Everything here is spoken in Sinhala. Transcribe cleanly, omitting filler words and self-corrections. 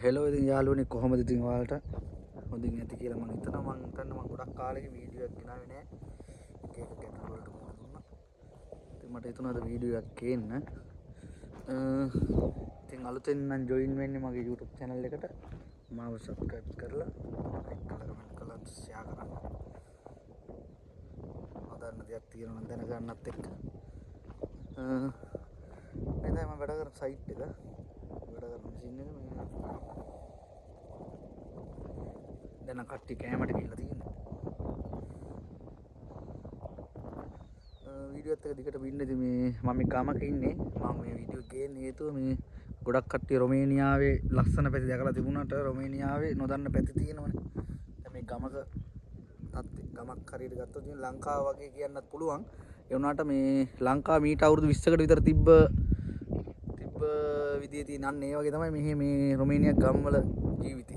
හෙලෝ ඉතින් යාළුවනේ කොහොමද ඉතින් ඔයාලට හොඳින් ඇති කියලා මම හිතනවා. මම හිතන්නේ මම ගොඩක් කාලෙක වීඩියෝ එකක් ගෙනාවේ නෑ. එක ගැටලු වලට මුහුණ දුන්නා. ඉතින් මට හිතුණා අද වීඩියෝ එකක් ගේන්න. ඉතින් අලුතෙන් නම් ජොයින් වෙන්නේ මගේ YouTube channel එකට. මාව subscribe කරලා like කරලා comment කරලා share කරන්න. අදන්න දෙයක් තියෙනවා නම් දැනගන්නත් එක්ක. මේ තමයි මම වැඩ කරන site එක. වැඩ කරන machine එක මේ දැන් කට්ටිය කැමරට ගිහිල්ලා තියෙනවා. වීඩියෝ එකත් දිගට බින්න ඉතින් මේ මම ගමක ඉන්නේ. මම මේ වීඩියෝ ගේන්න හේතුව මේ ගොඩක් කට්ටිය රොමේනියාවේ ලස්සන පැති දැකලා තිබුණාට රොමේනියාවේ නොදන්න පැති තියෙනවනේ. දැන් මේ ගමක් හරියට ගත්තොත් ඉතින් ලංකාව වගේ කියන්නත් පුළුවන්. ඒ වුණාට මේ ලංකාව මීට අවුරුදු 20කට විතර තිබ්බ විදිය තියෙන අන්න ඒ වගේ තමයි මේ රොමේනියා ගම්වල ජීවිතය.